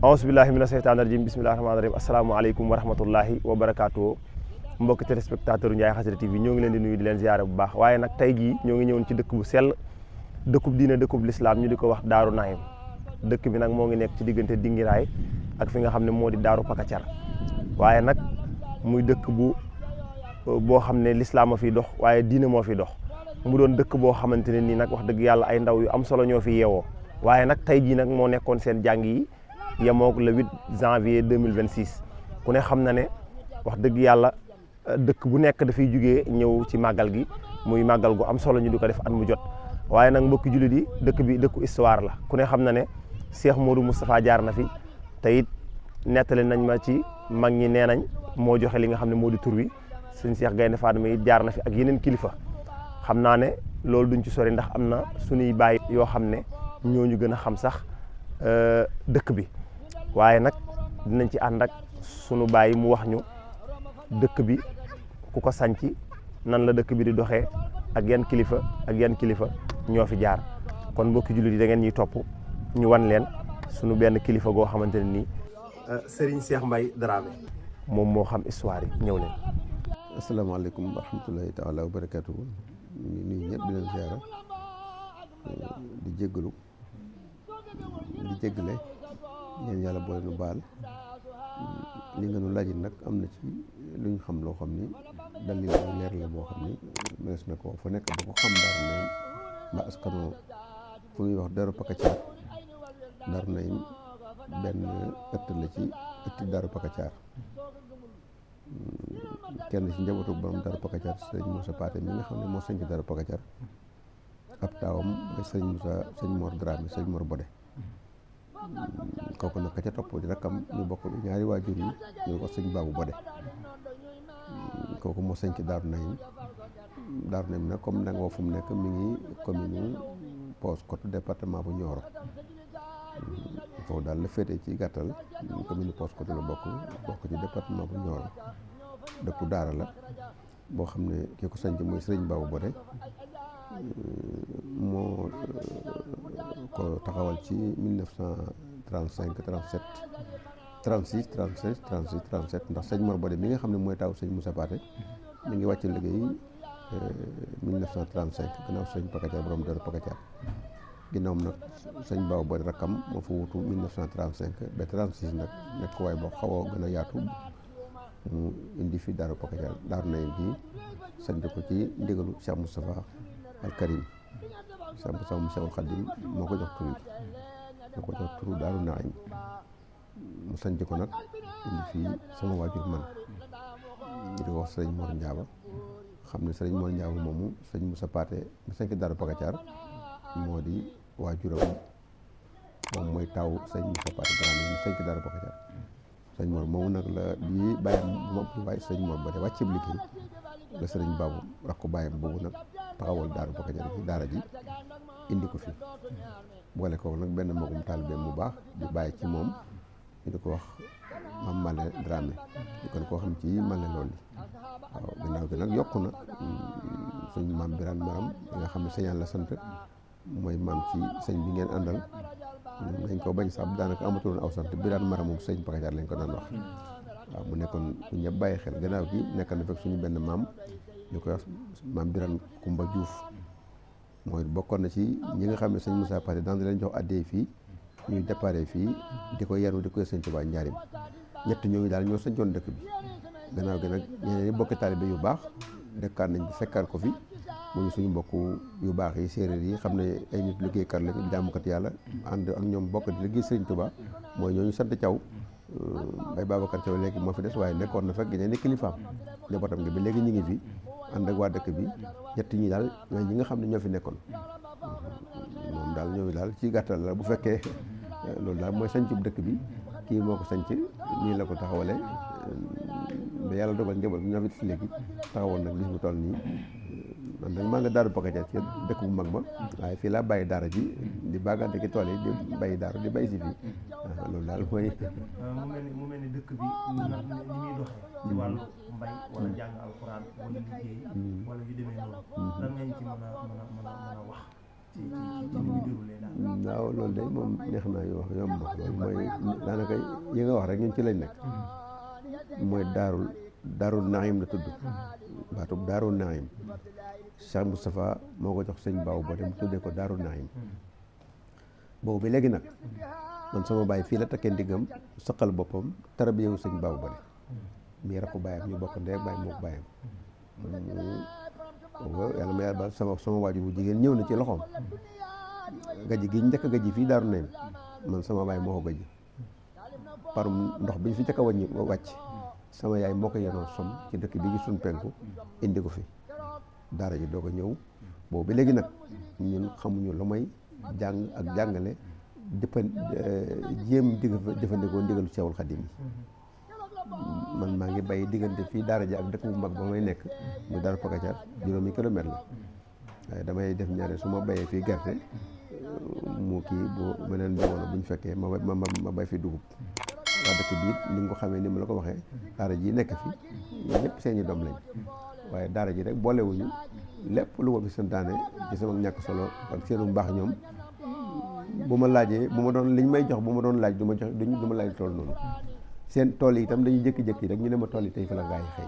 aousubillahi mina seytaani rajim bismillahi rahmaani rahim asalaamaaleykum wa rahmatullahi wa barakaatu mbokki téléspectateur Ndiaye Xasida TV ñoo ngi leen di nuyu di leen ziyaare bu baax waaye nag tey jii ñoo ngi ñëwoon ci dëkk bu sell dëkkub diine dëkkub lislaam ñu di ko wax Daaru Naim dëkk bi nag moo ngi nekk ci diggante Dingiraay ak fi nga xam ne moo di Daaru Pakacar waaye nag muy dëkk boo xam ne lislaam a fiy dox waaye diine moo fi dox mu doon dëkk boo xamante ne nii nag wax dëgg yàlla ay ndaw yu am solo ñoo fi yeewoo waaye nag tey jii nag moo nekkoon seen jàng yi yemook le 8 janvier 2026 ku ne xam na ne wax dëgg yàlla dëkk bu nekk dafay jugee ñëw ci màggal gi muy màggal gu am solo ñu di ko def at mu jot waaye nag mbokki jullit yi dëkk bi dëkku histoire la ku ne xam na ne Cheikh Modou Moustapha jaar na fi te it nettali nañ ma ci mag ñi nee nañ moo joxe li nga xam ne moo di tur wi sëñ Cheikh Gaynde Fatma it jaar na fi ak yeneen kilifa xam naa ne loolu duñ ci sori ndax am na suñuy baay yoo xam ne ñooñu gën a xam sax dëkk bi waaye nag dinañ ci ànd ak sunu baay mu wax ñu dëkk bi ku ko sanci nan la dëkk bi di doxee ak yan kilifa ñoo fi jaar kon mbokki jullit yi da ngeen ñuy topp ñu wan leen sunu benn kilifa goo xamante ne nii Serigne Cheikh Mbaye Dramé moom moo xam histoire yi ñëw leen. asalaamaaleykum wa rahmatulahi taala wa barakatuhu ñu ngi nuyu ñëpp di leen ziara di jéggalu di jéggale yéen yàlla boole nu baal li nga nu laaj nag am na ci lu ñu xam loo xam ni dalil bu leer la boo xam ni mënees na ko fa nekk ba ko xam Daaru Naim ba askanoo fu ñuy wax Daaru Pakacar Daaru Naim benn ëtt la ci ëtti Daaru Pakacar kenn ci njabootu borom Daaru Pakacar sëñ Moussa Paté mi nga xam ne moo sañ ci Daaru Pakacar ab taawam mooy sëñ Moussa sëñ Mor Dramé sëñ Mor Bodé kooku nag ka ca topp di rakkam ñu bokk ñaari waajur yi ñu ko sëñ Babou Bodé kooku moo sañ ci Daaru Naim nag comme da nga fu mu nekk mi ngi commune Paoskoto département bu Nioro foofu daal la féete ci gàttal commune Paoskoto la bokk ci département bu Nioro dëkku daara la boo xam ne ki ko sañ ci mooy sëriñ Babou Bodé moo ko taxawal ci 1935 37 36 36 36 37 ndax sëñ Mor Bodé mi nga xam ne mooy taw sëñ Moussa Paté mi ngi wàcc liggéey 1935 gannaaw sëñ Pakacar borom Daaru Pakacar ginnaawam nag sëñ Babou Bodé rakkam moo fa wutu 1935 ba 36 nag nekk waay boo xaw a gën a yaatu mu indi fi Daaru Pakacar Daaru Naim bi sant ko ci ndigalu Cheikh Moustapha al Karim Cheikh Moustapha Khadim moo ko jox turu Daaru Naim mu sanc ko nag indi fii sama waajur man ñu di wax sëriñ Mor Ndiaba xam ne sëriñ Mor Ndiaba moomu sëñ Moussa Paté mu sanc Daaru Pakacar moo di waajuram moom mooy taw sëñ Moussa Paté Dramé mu sanc Daaru Pakacar sëñ Mor moomu nag la bii bàyyam moom waaye sëñ Mor Bodé wàcceeb liggéey la sëriñ Babou rakku bàyyam boobu nag taxawal Daaru Pakacar ci daara ji indi ko fi boole ko nag benn magum taalibeem mu baax di bàyyi ci moom ñu di ko wax Mame Malé Dramé ñu kon koo xam ci Malé loolu waaw ginnaaw gi nag yokku na suñ maam Birane Maram bi nga xam ne sëñaan la sant mooy maam ci sëñ bi ngeen àndal dañ ko bañ sax daanaka amatuloon aw sant Birane Maram moom sëñ Pakacar lañ ko daan wax waaw mu nekkoon ku ñëpp bàyyi xel gannaaw gi nekk na fekk suñu benn maam ñu koy wax maam Birane Kumba Diouf mooy bokkoon na ci ñi nga xam ne sëñ Moussa Paté daan di leen jox addee fii ñuy déparé fii di ko yenu di koy sëñ Tuubaa Njaarim ñett ñooñu daal ñoo sëñcoon dëkk bi gannaaw gi nag ñeneen ñi bokki taalibe yu baax dëkkaan nañ bi fekkaat ko fi muy suñu mbokk yu baax yi séeréer yi xam ne ay nit liggéeykat lañu jaamukat yàlla ànd ak ñoom bokk di liggéey sëriñ Tuubaa mooy ñooñu sant Thiaw Baye Babacar Thiaw léegi moo fi des waaye nekkoon na fekk ñeneen ni kilifaam njabootam gi ba léegi ñu ngi fi ànd ak waa dëkk bi ñett ñi daal ñooy ñi nga xam ne ñoo fi nekkoon moom daal ñooñu daal ci gàttal la bu fekkee loolu daal mooy sañcub dëkk bi kii moo ko sañc nii la ko taxawale ba yàlla dogal njaboot bi ñoo fi léegi taxawal nag bis bu toll nii man nag maa nga Daaru Pakacar ci dëkk bu mag ba waaye fii laa bàyyi daara ji di baagante ki tool yi di bàyyi daara di bàyyi si fii loolu daal mooy mu mel ni dëkk bi ni muy doxee ci wàllu mbay wala jàng alxuraan wala liggéey wala yu demee noonu lan ngañ ci mën a wax waaw loolu de moom neex naa yu wax yomb loolu mooy daanaka yi nga wax rek ñun ci lañ nekk mooy daarul naim la tudd baatub daarul naim Cheikh Moustapha moo ko jox sëñ Baaw ba dem tuddee ko daarul naim boobu bi léegi nag man sama baay fii la takkee ndiggam saqal boppam tarabiyewu sëñ Baaw ba mii rakku baayam ñu bokk ndey ak baay mook baayam yàlla ma yàlla baal sama waajur bu jigéen ñëw na ci loxoom gaji gi njëkk gaji fii daaru naim man sama baay moo ko gaji parum ndox bi ñu fi njëkk a wàcc sama yaay moo ko yenoo som ci dëkk bi ñu suñ penku indi ko fi daara ji doog a ñëw boobu ba léegi nag ñun xamuñu lu may jàng ak jàngale jéem jëfandikoo ndigalu Seexul Xadim yi man maa ngi bay diggante fii daara ji ak dëkk bu mag ba may nekk muy Daaru Pakacar juróomi kilomètre la waaye damay def ñaare su ma bayee fii gerte mu kii bu beneen jamono bu ñu fekkee ma bay fi dugub waa dëkk bi it ni nga ko xamee ni ma la ko waxee daara ji nekk fi ñëpp seeni doom lañ waaye daara ji rek boolewuñu lépp lu ma fi santaane ci sama ñàkk solo ak seenu mbaax ñoom bu ma laajee bu ma doon liñ may jox bu ma doon laaj du ma laaj tool noonu seen tool yi itam dañuy jékki-jékki rek ñu ne ma tool yi tey fa la gaa yi xëy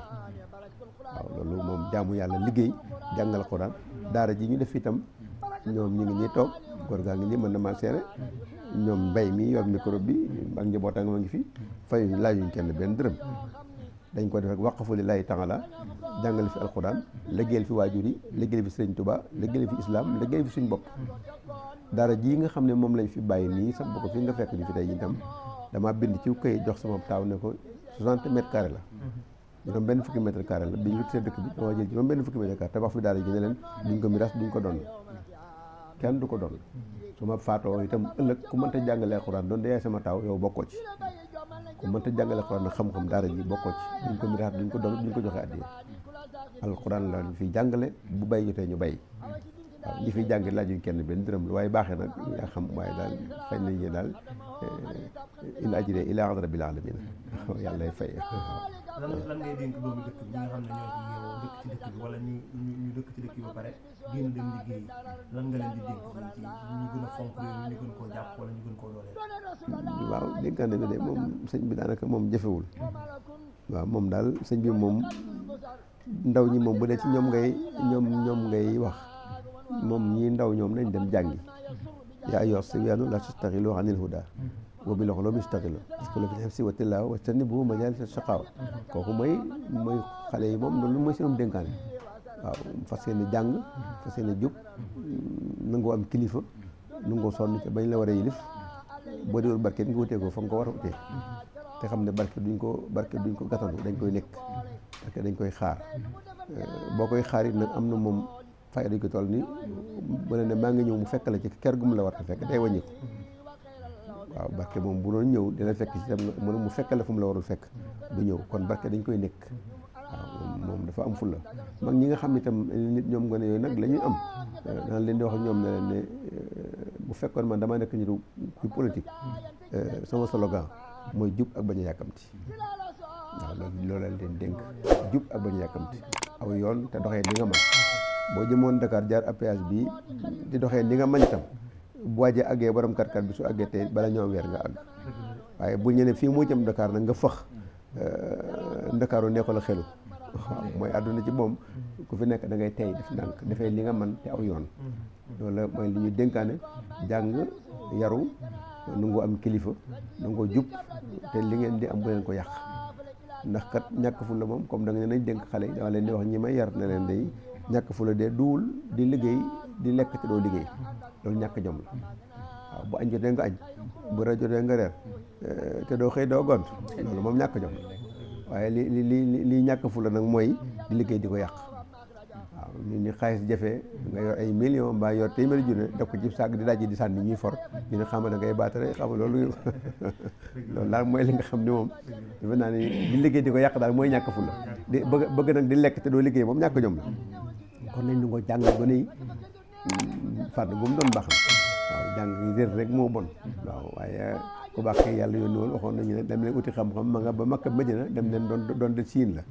waaw loolu moom jaamu yàlla liggéey jàngal Alxuraan daara ji ñu def itam ñoom ñu ngi ñuy toog góor gaa ngi nii mën na maa seere ñoom mbay mi yor micro bi ak njabootam ma ngi fi fayuñ laajuñ kenn benn dërëm dañ ko def rek waqfu lillaahi taala jàngale fi Alxuraan liggéeyal fi waajur yi liggéeyal fi Sëriñ Tuubaa liggéeyal fi islam liggéeyal fi suñ bopp daara ji nga xam ne moom lañ fi bàyyi nii sax boo ko fi nga fekk ñu fi tey itam dama bind ci këyit jox sama taaw ne ko 60 mètres carrés la juróom benn fukki mètre carré la bi ñu wut see dëkk bi dama jël juróom benn fukki mètre carré tabax fi daara ji ne leen duñ ko miras duñ ko doon kenn du ko doon su ma faatoo itam ëllëg ku mënta jàngale Alxuraan doon de yaay sama taaw yow bokkoo ci ku mënta jàngale Alxuraan nag xam-xam daara ji bokkoo ci duñ ko miras duñ ko doon duñ ko joxe addiya Alxuraan la fi jàngale bu bay jotee ñu bay waaw ñi fiy jàng laajuñ kenn benn dërëm la waaye baaxee nag yaa xam waaye daal fay nañ ñi daal in ajriya illaa alaa rabbil aalamiin yàlla lay fay. lan ngay dénk doomu dëkk bi ñi nga xam ne ñoo ci yeewoo dëkk ci dëkk bi wala ñu dëkk ci dëkk bi ba pare génn dem liggéey lan nga leen di dénk ci ñu gën a fonk réew mi ñu gën koo jàpp wala ñu gën koo dooleel. waaw dénkaane bi de moom sëñ bi daanaka moom jëfewul waaw moom daal sëñ bi moom ndaw ñi moom bu dee ci ñoom ngay wax moom ñii ndaw ñoom nañ dem jàngi yaa ayyuha sibyaanu laa tastaxilu anil hudaa wa bil ulumi istaxilu istaxilu fil hifzi wa tilaawa wajtanibu majaalisa shaqaawa kooku mooy xale yi moom loolu mooy seenum dénkaane waaw fas yéene jàng fas yéene jub nangoo am kilifa nangoo sonn ca bañ la war a yilif boo diwul barke nga wutee ko fa nga ko war a utee te xam ne barke duñ ko gàttandu dañ koy nekk barke dañ koy xaar boo koy xaar it nag am na moom fay dañ ko toll ni bu ne maa ngi ñëw mu fekk la ci ker gu mu la war a fekk day wàññi ko waaw barke moom bu doon ñëw dina fekk ci tam mu fekk la fu mu la warul fekk du ñëw kon barke dañ koy nekk waaw moom dafa am fulla mag ñi nga xam ne tam nit ñoom nga ne yooyu nag la ñuy am daan leen di wax ñoom ne leen ne bu fekkoon man damaa nekk ñu kuy politique sama slogan mooy jub ak bañ a yàkkamti waaw loolu leen dénk jub ak bañ a yàkkamti aw yoon te doxee ni nga man boo jëmoon Dakar jaar péage bi di doxee ni nga mañ tam bu waajee àggee borom kat bi su àggee tey bala ñoo weer nga àgg waaye bu ñu ne fii moo jëm Dakar nag nga fëx Ndakaaru neexul a xelu waaw mooy àdduna ci moom ku fi nekk da ngay tey def ndànk defee li nga man te aw yoon loolu la mooy li ñu dénkaane jàng yaru nangoo am kilifa nangoo jub te li ngeen di am bu leen ko yàq ndax kat ñàkk fu la moom comme da nga ne nañ dénk xale yi dama leen di wax ñi may yar ne leen day ñàkk fu la dee duwul di liggéey di lekk te doo liggéey loolu ñàkk jom la waaw bu añ jotee nga añ bu reer jotee nga reer te doo xëy doo gont loolu moom ñàkk jom la waaye li ñàkk fu la nag mooy di liggéey di ko yàq waaw nit ñi xaalis jafe nga yor ay millions mbaa yor téeméeri junne def ko ci saag di dajji di sànni ñuy for ñu ne xam da ngay baatare xam loolu loolu daal mooy li nga xam ne moom defe naa ni di liggéey di ko yàq daal mooy ñàkk fu la di bëgg nag di lekk te doo liggéey moom ñàkk jom la kon nañ ko jàngal gone yi fànn bu mu doon baax na waaw jàng réer rek moo bon waaw waaye ku baax kay yàlla yónni woon waxoon nañu ne dem leen uti xam-xam ma nga ba Makka Madina dem leen doon de siin la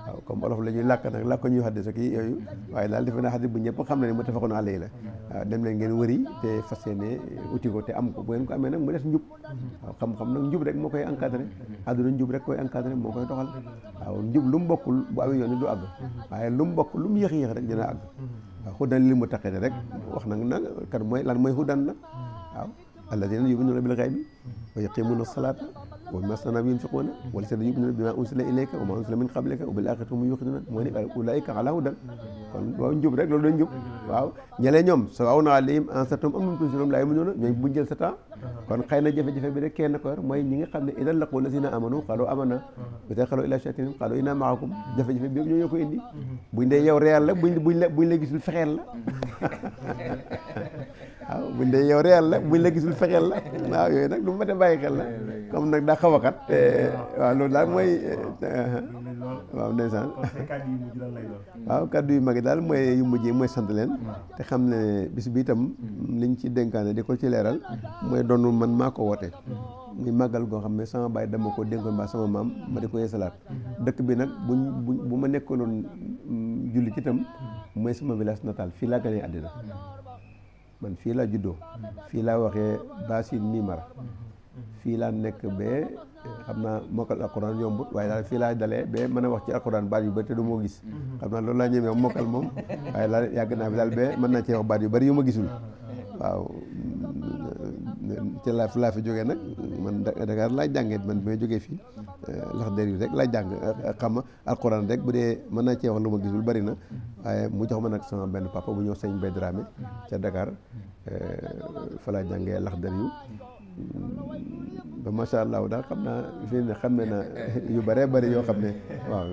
waaw comme olof la ñuy làkk nag làkk ñuy xaddis ak yooyu waaye daal defe naa xaddis bu ñëpp xam na ne muttafaqun alayhi la waaw dem leen ngeen wëri te fas yéene uti ko te am ko bu ngeen ko amee nag mu des njub waaw xam-xam nag njub rek moo koy encadré àdduna njub rek koy encadré moo koy doxal waaw njub lu mu bokkul bu awee yoon du àgg waaye lu mu bokk lu mu yéex rek dina àgg waaw xudan li mu taqee rek wax nag nag kan mooy lan mooy xudan nag waaw alladina yuminuuna bil ghaybi wa yuqimuuna salata wa mimma razaqnahum yunfiquuna walladina yuminuuna bima unsila ilayka wa ma unsila min qablika wa bil axirati hum yuqinuuna moo ne ulaika ala hudan kon waaw njub rek loolu dañ njub waaw ñelee ñoom sawaa'un alayhim anzartahum am lam tunzirhum laa yu'minuuna ñooy buñ jël sa temps kon xëy na jafe-jafe bi rek kenn ko yor mooy ñi nga xam ne idaa laqul lazina amanu qaalu amanna wa idaa xalaw ilaa shayaatinihim qaalu innaa ma'akum jafe-jafe bi ñoo ko indi buñ dee yow réel la buñ la gisul fexeel la waaw buñ dee yow réel la buñ la gisul fexeel la waaw yooyu nag lu ma a bàyyi xel la comme nag daa xaw a kat waaw loolu daal mooy waaw ndeysaan waaw kaddu yu mag yi daal mooy yu mujj yi mooy sant leen te xam ne bis bi itam liñ ci dénkaane di ko ci leeral mooy doonu man maa ko woote muy màggal goo xam ne sama baay dama ko dénkoon mbaa sama maam ma di ko yeesalaat dëkk bi nag bu ma nekkaloon julli ci itam mooy sama village natal fii laa gënee àddina man fii laa juddoo fii laa waxee Basin Mimara fii laa nekk ba xam naa mokkal alquran yombut waaye daal fii laa dalee ba mën a wax ci alquran baat yu bëri te du moo gis xam naa loolu laa ñemee mokkal moom waaye daal yàgg naa fi daal ba mën naa cee wax baat yu bëri yu ma gisul waaw ci laa fi jógee nag man Dakar laay jàngee man bi may jógee fii Laxdari yi rek laay jàng xam alquran rek bu dee mën naa cee wax lu ma gisul bëri na waaye mu jox ma nag sama benn papa bu ñëw sëñ Bay Dramé ca Dakar fa laa jàngee Laxdari yu ba macha allah daal xam naa fii ne xam ne na yu bëree bëri yoo xam ne waaw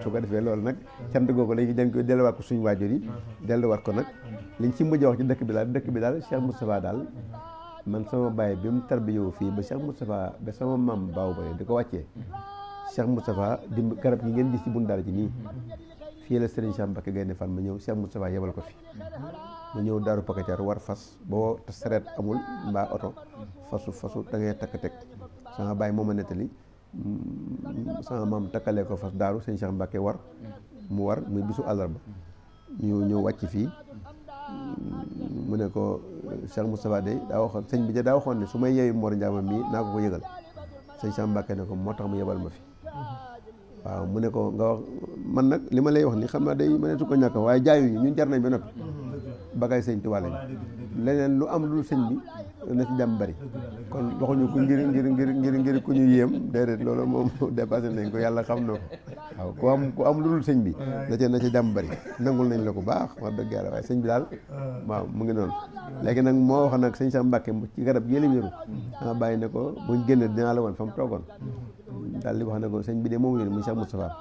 su ko defee loolu nag cant googu lañu dañ koy delluwaat ko suñu waajur yi delluwaat ko nag liñ ci mujj wax ci dëkk bi daal Cheikh Moustapha daal man sama baay bi mu tarbiyoo fii ba Cheikh Moustapha ba sama maam baaw ba di ko wàccee Cheikh Moustapha di garab yi ngeen gis ci bun daal ji nii fii la Serigne Cheikh Mbacké Gaïndé Fatma ma ñëw Cheikh Moustapha yebal ko fi mu ñëw Daaru Pakacaar war fas boo sareet amul mbaa oto fasu da ngay takk teg sama baay moo ma nettali sama maam takkalee ko fas daaru sëñ Cheikh Mbacké mu war muy bisu àllarba ñu ñëw wàcc fii mu ne ko Cheikh Moustapha de daa waxoon sëñ bi daa waxoon ne su may yeewi Mor Ndiama mii naa ko yëgal sëñ Cheikh Mbacké ne ko moo tax mu yebal ma fi waaw mu ne ko nga wax man nag li ma lay wax ni xam naa day ma ne su ko ñàkk waaye jaayuñu ñun jar nañ ba noppi bagaay sëñ Tuubaa lañ leneen lu am lu sëñ bi na ci jàmm bari kon waxuñu ko ngir ku ñu yéem déedéet loolu moom dépassé nañ ko yàlla xam na ko waaw ku am lu dul sëñ bi na ci jàmm bari nangul nañ la ko baax wax dëgg yàlla waaye sëñ bi daal waaw mu ngi noonu léegi nag moo wax nag sëñ Cheikh Mbacké ci garab gi la wéeru sama bàyyi ne ko buñ génne dinaa la woon fa mu toogoon daal di wax ne ko sëñ bi de moomu yéen muy Cheikh Moustapha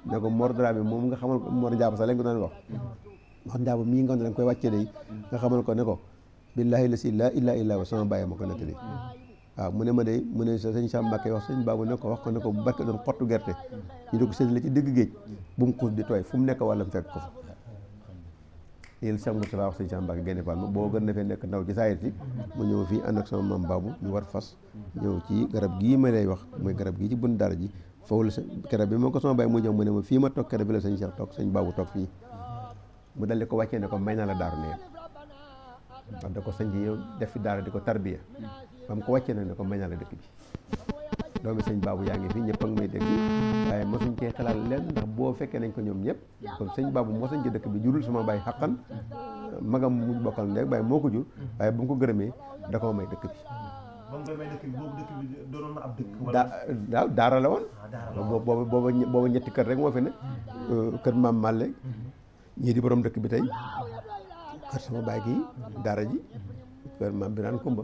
ne ko Mor Dramé moom nga xamal ko Mor Ndiaba sax lañ ko doon wax Mor Ndiaba mii nga xam ne da nga koy wàccee day nga xamal ko ne ko billaahi la si laa ilaaha illaa huwa sama bàyyi ma ko nettali waaw mu ne ma de mu ne sëñ Cheikh Mbacké wax sëñ Baabu ne ko wax ko ne ko bu barke doon xottu gerte ñu di ko séddale ci digg géej bu mu xuus di tooy fu mu nekk wàllam fekk ko fa yéen Cheikh Moustapha wax sëñ Cheikh Mbacké Gaïndé Fatma boo gën na fee nekk ndaw ci saayir si mu ñëw fii ànd ak sama maam Baabu ñu war fas ñëw ci garab gii ma lay wax mooy garab gii ci bun dara ji foofu la garab bi moo ko sama bàyyi mu ñëw mu ne ma fii ma toog garab bi la sëñ Cheikh toog sëñ Baabu toog fii mu dal di ko wàccee ne ko may naa la daaru ne wax da ko sëñ bi yow def fi daara di ko tarbiya ba mu ko wàccee nag ne ko may naa la dëkk bi doomi sëñ Baabu yaa ngi fi ñëpp a ngi may dégg waaye mosuñ cee xalaat leen ndax boo fekkee nañ ko ñoom ñëpp kon sëñ Baabu mosuñ ci dëkk bi jurul sama baay xaqan magam mu bokkal ndek baay moo ko jur waaye bu mu ko gërëmee da koo may dëkk bi daaw daara la woon booba ñetti kër rek moo fi ne kër maam Malle ñii di borom dëkk bi tey kër sama baay gi daara ji kër maam Birane Kumba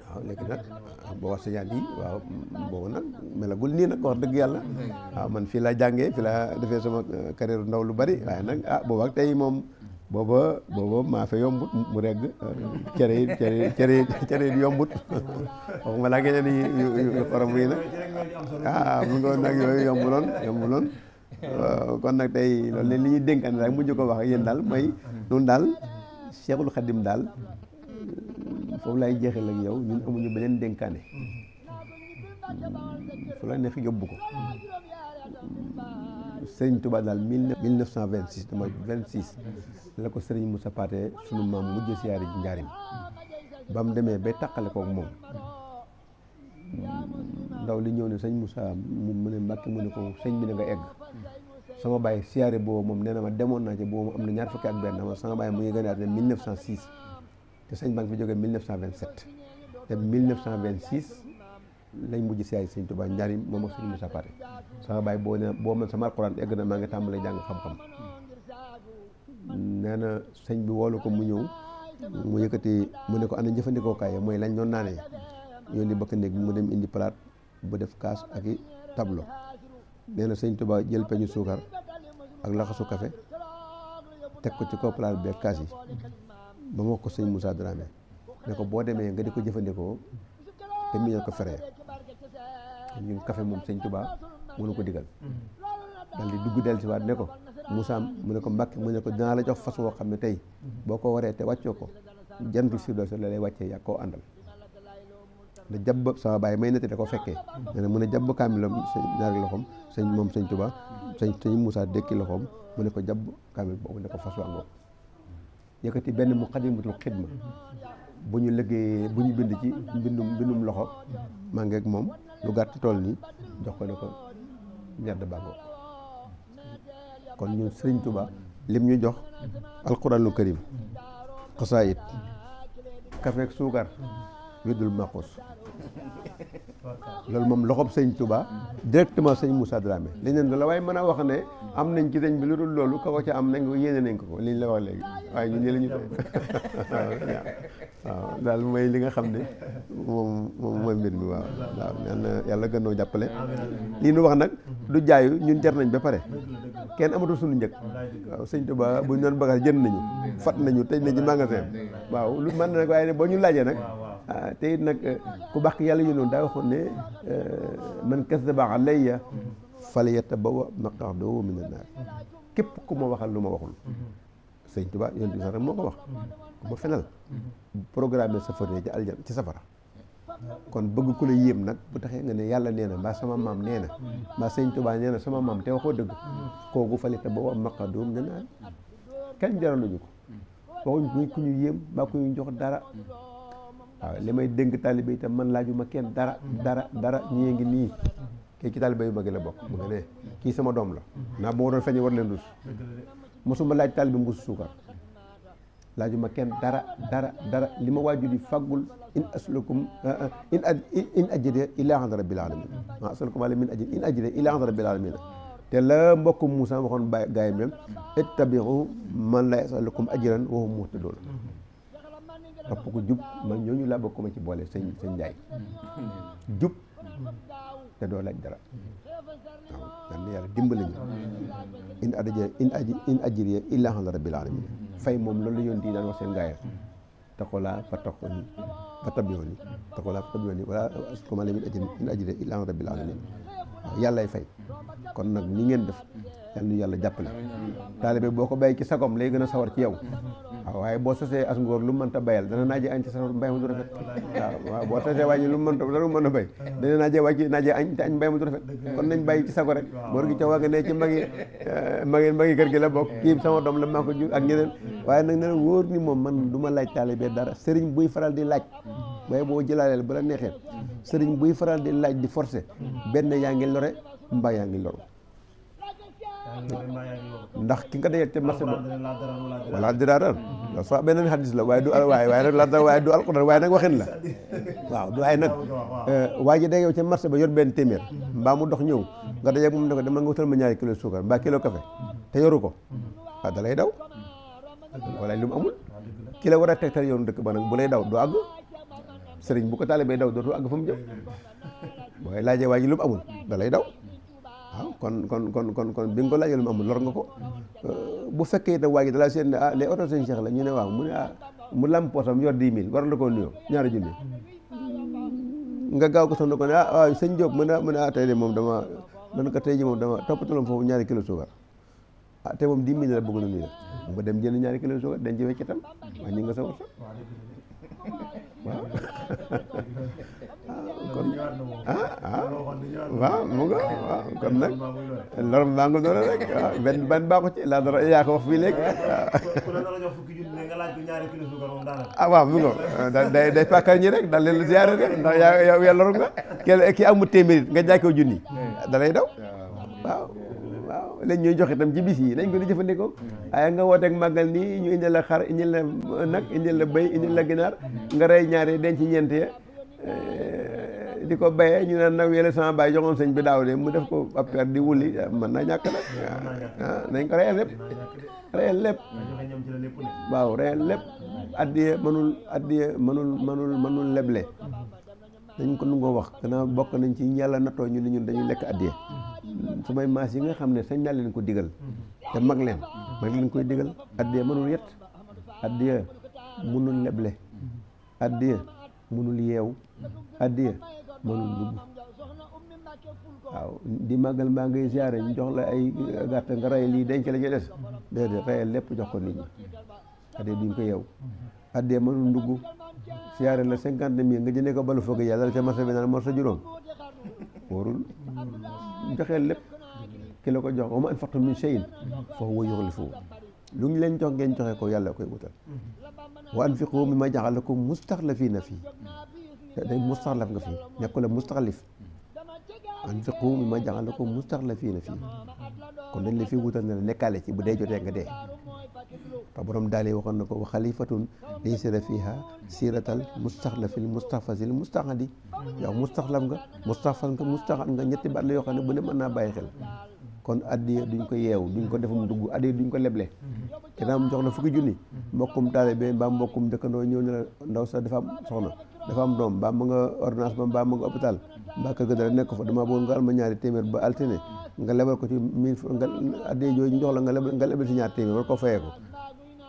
waaw léegi nag boo wax sañaan yi waaw boobu nag melagul nii nag wax dëgg yàlla waaw man fii laa jàngee fii laa defee sama carrière ndaw lu bari waaye nag booba ak tey moom booba maa fa yombut mu regg cere yi yombut waxuma laa geneen yu xorom yi nag mu ngoon nag yooyu yombuloon kon nag tey loolu leen li ñuy dénkaan daal mujj ko wax ak yéen daal mooy noonu daal Cheikhul Khadim daal foofu laay jeexal ak yow ñun amuñu beneen dénkaane fu la neex yóbbu ko Sëriñ Touba daal 1926 dama 26 la ko Sëriñ Moussa Pathé sunu maam mujj siyaare ji njaarim ba mu demee bay tàqale koog moom ndaw li ñëw ne sëñ Moussa mu ne Mbàkke mu ne ko sëñ bi na nga egg sama baay siyaare boobu moom nee na ma demoon naa ci boobu am na ñaar fukki ak benn ma sama baay mu ngi gën a àddina 1906 te sëñ baa ngi fi jógee 1927 te 1926 lañ mujj siyaare sëñ Touba njaarim moom ak sëñ Moussa Pathé sama baay boo man sama alxuraan egg na maa ngi tàmbalee jàng xam-xam nee na sëñ bi woolu ko mu ñëw mu yëkkati mu ne ko ana jëfandikoo kaay mooy lañ doon naanee yónni bëkk néeg bi mu dem indi palaat bu def kaas ak i tableau nee na sëñ Touba jël peñu suukar ak laxasu café teg ko ci kaw palaat bi ak kaas yi ba ma wax ko sëñ Moussa Dramé ne ko boo demee nga di ko jëfandikoo te miñal ko feree ñun café moom sëñ Touba mënu ko digal dal di dugg del si waat ne ko Moussa mu ne ko Mbàkke mu ne ko dinaa la jox fas woo xam ne tey boo ko waree te wàccoo ko jantu Firdawsi la lay wàccee yaa koo àndal ne jàbb sama baay may neti da ko fekkee ne mu ne jàbb kaamilam ñaari loxoom sëñ Touba sëñ Moussa dékki loxoom mu ne ko jàbb kaamil boobu ne ko fas waa ngoog yëkkati benn Muqaddimatul Xidma bu ñu liggéeyee bu ñu bind ci mbindum loxo maa ngeeg moom lu gàtt tool nii jox ko ne ko ñedd bàngoo kon ñun Sëriñ Touba lim ñu jox alquranul karim xasaayit kafe ak suukar wirdul maxuus loolu moom loxob Sëriñ Touba directement sëñ Moussa Dramé li neen la waaye mën a wax ne am nañ ci sëñ bi lu dul loolu ka ko ca am nañ ko yéene nañ ko liñ la wax léegi waaye ñun ñi la ñu waaw daal mooy li nga xam ne moom mooy mbir mi waaw yàlla gën noo jàppale lii nu wax nag du jaayu ñun jar nañ ba pare kenn amatul suñu njëg waaw sëñ Touba bu ñu doon bagaas jënd nañu fat nañu tëj na ci magasin waaw lu man nag waaye ne boo ñu laajee nag te it nag ku baax yàlla ñu noonu daa waxoon ne man kasaba alayya falyatabawwa maq'adahu mina naar képp ku ma waxal lu ma waxul sëñ Touba yonent bi sax rek moo ko wax ku ma fenal programme sa fëne ci aljana ci safara kon bëgg ku la yéem nag bu taxee nga ne yàlla nee na mbaa sama maam nee na mbaa sëñ Touba nee na sama maam te waxoo dëgg kooku falyatabawwa maq'adahu mina naar kenn jaraluñu ko waxuñ ku ñu yéem mbaa ku ñu jox dara waaw li may dénk taalibe itam man laajuma kenn dara ñii ngi nii kii ci taalibe yu mag la bokk mu nga ne kii sama doom la naa bu ma doon feñe war leen rus mosuma laaj taalibe mbuusu suukar laajuma kenn dara li ma waajur di faggul in aslukum in ajriya illaa ala rabbil alamin ma aslukum alayhi min ajrin in ajriya illaa ala rabbil alamin te la mbokk Moussa waxoon ba gaay même ittabi'u man laa yasalukum ajran wa hum muhtadun topp ko jub man ñooñu laa bokk ma ci boole sëñ Njaay jub te doo laaj dara waaw yàlla dimbali ñu in ajriya illaa ala rabbil alamin fay moom loolu la yoon di daan wax seen gaaya taqulaa fattaquuni fattabi'uuni taqulaa fattabi'uuni wala as'alukum alayhi min ajrin in ajriya illaa ala rabbil alamin waaw yàllay fay kon nag ni ngeen def yàlla jàppale taalibe boo ko bàyyi ci sagom lay gën a sawar ci yow waaw waaye boo sosee as ngóor lu mënta bayal dana naajee añ ci sa mbay ma du rafet waaw boo sosee wàññi lu mënta dara mën a bay dana naajee añ te añ mbay ma du rafet kon nañ bàyyi ci sago rek góor gi ca nga ne ci magi kër gi la bokk kii sama doom la maa ko jur ak ñeneen waaye nag ne la wóor ni moom man du ma laaj taalibe dara sëriñ buy faral di laaj waaye boo jëlaaleel ba la neexee sëriñ buy faral di laaj di forcé benn yaa ngi lore mbaa yaa ngi loru ndax ki nga dajeel ca marché ba wala diraaran loolu sax beneen xadis la waaye du waaye nag la waaye du alquran waaye nag waxin la waaw du waaye nag waa ji day yow ca marché ba yor benn téeméer mbaa mu dox ñëw nga dajeeg moom ne ko dama nga wutal ma ñaari kilo suukar mbaa kilo café te yoru ko waaw da lay daw wala lu mu amul ki la war a tegtal yoonu dëkk ba nag bu lay daw du àgg sëriñ bu ko taalee bay daw dootu àgg fa mu jëm booy laajee waa ji lu mu amul da lay daw waaw kon bi nga ko laajee lu mu amul lor nga ko bu fekkee itam waa ji dalaa seen ne les oto sëñ Cheikh la ñu ne waaw mu ne mu lam poosam yor 10 000 war la koo nuyoo ñaari junni nga gaaw ko sax ne ko ne waaw sëñ Diop mu ne tey de moom man ko tey ji moom dama toppataloon foofu ñaari kilo suukar te moom 10 000 la bëgg na nuyu nga dem jënd ñaari kilo suukar dañ ci wecc itam waa ñi nga sa war sax waaw kon waaw mu nga waaw kon nag lor maa ngi doon rek waaw benn baaxu ci laa dara yaa ko wax fii léegi waaw mu nga day pàkkar ñi rek daal leen ziyaare rek ndax yaa loru nga ki amul téeméer nga jaay ko junni da lay daw waaw lañ ñuy jox itam ci bis yi nañ ko di jëfandikoo waaye nga wooteeg màggal nii ñu indil la xar indil la nag indil la béy indil la ginaar nga rey ñaari denc ñeent ya di ko béyee ñu naan nag yële sama baay joxoon sëñ bi daaw de mu def ko ab per di wulli mën naa ñàkk nag nañ ko reyal lépp waaw reyal lépp addiye mënul leble dañ ko nu ngoo wax gannaaw bokk nañ ci yàlla nattoo ñu ni ñun dañuy lekk addiye sumay maas yi nga xam ne sañ naa leen ko digal te mag leen koy digal addiye mënul yet addiye mënul leble addiye mënul yeew addiye mënul dugg waaw di màggal maa ngay ziare ñu jox la ay gàtt nga rey lii denc la ci des déedéet reyal lépp jox ko nit ñi addiye duñ ko yeew addiye mënul dugg ziare la 50 000 nga jëndee ko balu foog yàlla dal ca marché bi naan mor sa juróom warul joxeel lépp ki la ko jox wa ma anfaqtum min shay'in fa huwa yukhlifuhu lu ñu leen jox ngeen joxe ko yàlla koy wutal wa anfiqu mimma ja'alakum mustaxlafiina fii day mustaxlaf nga fii nekkul la mustaxlif anfiqu mimma ja'alakum mustaxlafiina fii kon dañ la fi wutal ne la nekkaale ci bu dee jotee nga dee te borom daal yi waxoon na ko wa xalifatun laysira fiiha siratal mustaxlafil mustaxfasil mustaxadi yow mustaxlaf nga mustaxfas nga mustaxad nga ñetti baat la yoo xam ne bu ne mën naa bàyyi xel kon addiya duñ ko yeew duñ ko defum dugg addiya duñ ko leble ginnaaw mu jox la fukki junni mbokkum taalibe mbaa mbokkum dëkkandoo ñëw ne la ndaw sax dafa am soxna dafa am doom mbaa ma nga ordonnance ba mbaa ma nga hôpital mbaa kër ga dara nekk fa dama bëggoon nga al ma ñaari téeméer ba altine nga lebal ko ci 1000 francs nga addiya jooju ñu jox la nga lebal ci ñaari téeméer war ko fayee ko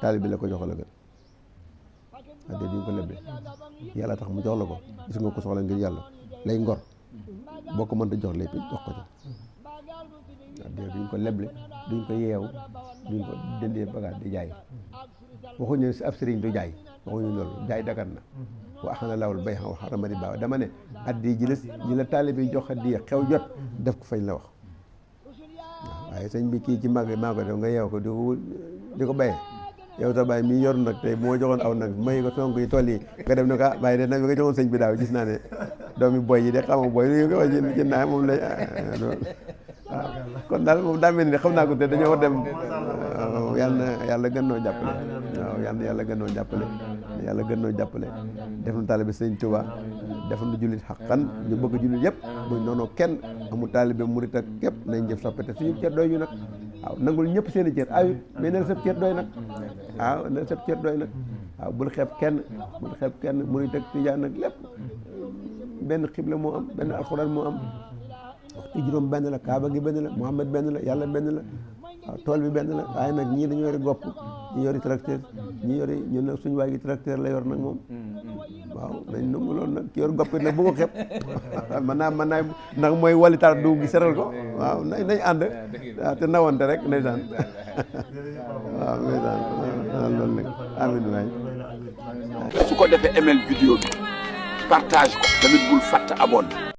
taalibe la ko jox la gën addiya duñ ko leble yàlla tax mu jox la ko gis nga ko soxla ngir yàlla lay ngor boo ko mënta jox lépp jox ko ci addiya duñ ko leble duñ ko yeew duñ ko dëndee bagaat di jaay waxuñu ne si ab sëriñ du jaay waxuñu loolu jaay dagan na wa axana lawul bay xam xarama di baaw dama ne addiya ji la taalibe jox addiya xew jot def ko fañ la wax waaw waaye sëñ bi kii ci màgg maa ko def nga yeew ko di ko béyee yow sa baay mi yor nag tey moo joxoon aw nag may ko sonk yi tool yi nga dem ne ko bàyyi de nag bi nga joxoon sëñ bi daaw gis naa ne doomi boy yi de xama boy lu nga wax ci naa moom lay waaw kon daal moom daa mel ni xam naa ko te dañoo war dem yàlla gën noo jàppale waaw yàlla gën noo jàppale yàlla gën noo jàppale def na taalibe sëñ Tuubaa def na jullit xaqan ñu bëgg jullit yëpp buñ noonu kenn amul taalibe murit ak képp nañ jëf soppete suñu cër doy ñu nag waaw nangul ñëpp seen i cër ayut mais nag sab cër doy nag waaw na sab cër doy nag waaw bul xeeb kenn murit ak tijaan nag lépp benn xibla moo am benn alxuraan moo am waxtu juróom benn la kaaba gi benn la Muhammad benn la yàlla benn la waaw tool bi benn la waaye nag ñii dañu yori gopp ñi yori tracteur ñi yori ñun nag suñu waay gi tracteur la yor nag moom waaw nañ nangu loolu nag ki yor gopp nag bu ko xeeb mën naa ndax mooy walitaar du gi seral ko waaw nañ ànd waaw te nawante rek ndeysaan waaw ndeysaan loolu nag amiin waay su ko defee email vidéo bi partage ko tamit bul fàtte abonné